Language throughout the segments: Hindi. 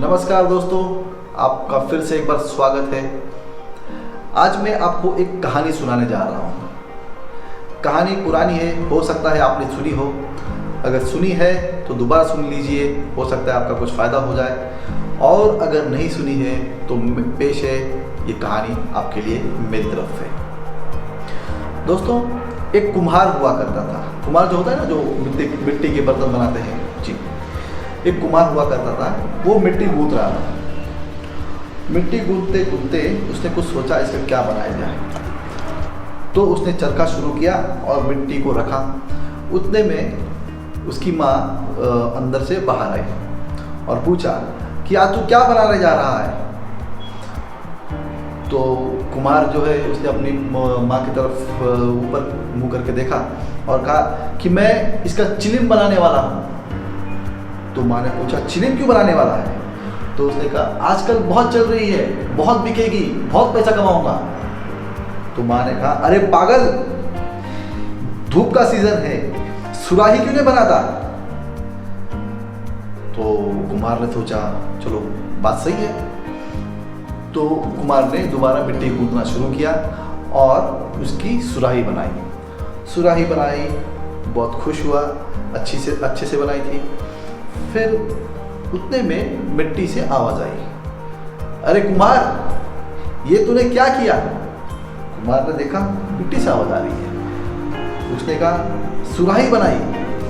नमस्कार दोस्तों, आपका फिर से एक बार स्वागत है। आज मैं आपको एक कहानी सुनाने जा रहा हूँ। कहानी पुरानी है, हो सकता है आपने सुनी हो। अगर सुनी है तो दोबारा सुन लीजिए, हो सकता है आपका कुछ फ़ायदा हो जाए। और अगर नहीं सुनी है तो पेश है ये कहानी आपके लिए मेरी तरफ से। दोस्तों, एक कुम्हार हुआ करता था। कुम्हार जो होता है ना, जो मिट्टी के बर्तन बनाते हैं जी। एक कुम्हार हुआ करता था, वो मिट्टी गूंथ रहा था। मिट्टी गूंथते गूंथते उसने कुछ सोचा, इसका क्या बनाया जाए। तो उसने चरखा शुरू किया और मिट्टी को रखा। उतने में उसकी माँ अंदर से बाहर आई और पूछा कि आज तू क्या बनाने जा रहा है। तो कुम्हार जो है उसने अपनी माँ की तरफ ऊपर मुँह करके देखा और कहा कि मैं इसका चिलिम बनाने वाला हूँ। तो माँ ने पूछा, चिलिम क्यों बनाने वाला है? तो उसने कहा, आजकल बहुत चल रही है, बहुत बिकेगी, बहुत पैसा कमाऊंगा। तो माँ ने कहा, अरे पागल, धूप का सीजन है, सुराही क्यों नहीं बनाता? तो कुम्हार ने सोचा, चलो बात सही है। तो कुम्हार ने दोबारा मिट्टी गूंथना शुरू किया और उसकी सुराही बनाई। सुराही बनाई, बहुत खुश हुआ, अच्छे से बनाई थी। फिर उतने में मिट्टी से आवाज आई, अरे कुम्हार, ये तूने क्या किया? कुम्हार ने देखा मिट्टी से आवाज आ रही है। उसने कहा, सुराही बनाई।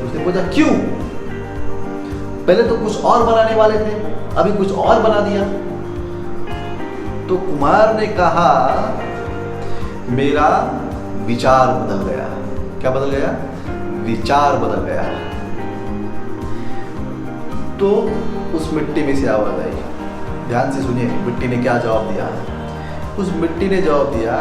उसने पूछा, क्यों? पहले तो कुछ और बनाने वाले थे, अभी कुछ और बना दिया। तो कुम्हार ने कहा, मेरा विचार बदल गया। क्या बदल गया? विचार बदल गया। तो उस मिट्टी में से आवाज आई। ध्यान से सुनिए, मिट्टी ने क्या जवाब दिया। उस मिट्टी ने जवाब दिया,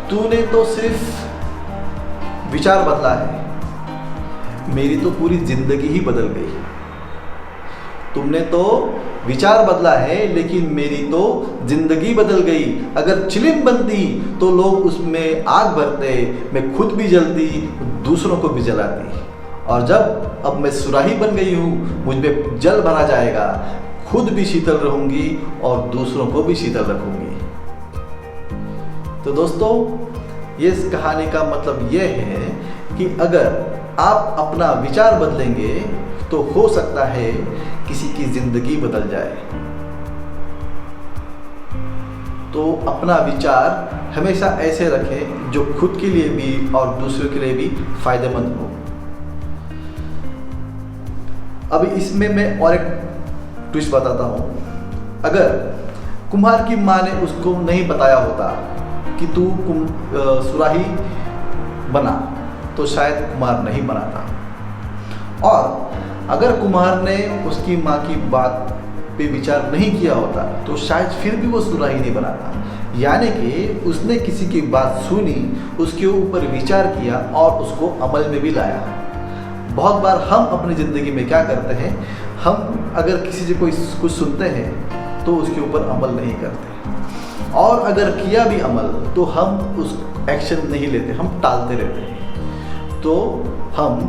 तूने तो सिर्फ विचार बदला है, मेरी तो पूरी जिंदगी ही बदल गई। तुमने तो विचार बदला है, लेकिन मेरी तो जिंदगी बदल गई। अगर चिलिम बनती तो लोग उसमें आग भरते, मैं खुद भी जलती, दूसरों को भी जलाती। और जब अब मैं सुराही बन गई हूँ, मुझ में जल भरा जाएगा, खुद भी शीतल रहूंगी और दूसरों को भी शीतल रखूंगी। तो दोस्तों, ये इस कहानी का मतलब ये है कि अगर आप अपना विचार बदलेंगे तो हो सकता है किसी की जिंदगी बदल जाए। तो अपना विचार हमेशा ऐसे रखें जो खुद के लिए भी और दूसरों के लिए भी फायदेमंद हो। अभी इसमें मैं और एक ट्विस्ट बताता हूँ। अगर कुम्हार की माँ ने उसको नहीं बताया होता कि तू सुराही बना, तो शायद कुम्हार नहीं बनाता। और अगर कुम्हार ने उसकी माँ की बात पे विचार नहीं किया होता तो शायद फिर भी वो सुराही नहीं बनाता। यानी कि उसने किसी की बात सुनी, उसके ऊपर विचार किया और उसको अमल में भी लाया। बहुत बार हम अपनी ज़िंदगी में क्या करते हैं, हम अगर किसी से कोई कुछ सुनते हैं तो उसके ऊपर अमल नहीं करते, और अगर किया भी अमल तो हम उस एक्शन नहीं लेते, हम टालते रहते हैं। तो हम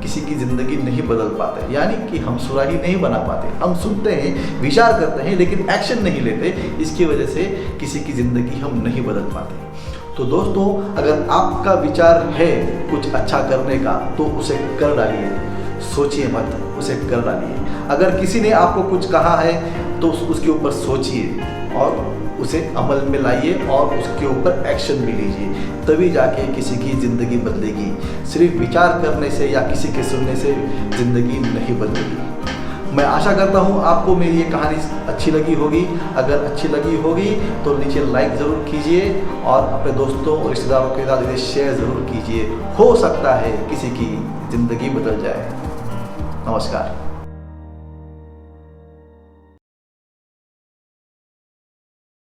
किसी की ज़िंदगी नहीं बदल पाते, यानी कि हम सुराही नहीं बना पाते। हम सुनते हैं, विचार करते हैं, लेकिन एक्शन नहीं लेते। इसकी वजह से किसी की ज़िंदगी हम नहीं बदल पाते। तो दोस्तों, अगर आपका विचार है कुछ अच्छा करने का तो उसे कर डालिए, सोचिए मत, उसे कर डालिए। अगर किसी ने आपको कुछ कहा है तो उसके ऊपर सोचिए और उसे अमल में लाइए और उसके ऊपर एक्शन भी लीजिए, तभी जाके किसी की ज़िंदगी बदलेगी। सिर्फ विचार करने से या किसी के सुनने से ज़िंदगी नहीं बदलेगी। मैं आशा करता हूँ आपको मेरी ये कहानी अच्छी लगी होगी। अगर अच्छी लगी होगी तो नीचे लाइक ज़रूर कीजिए और अपने दोस्तों और रिश्तेदारों के साथ इसे शेयर ज़रूर कीजिए। हो सकता है किसी की ज़िंदगी बदल जाए। नमस्कार।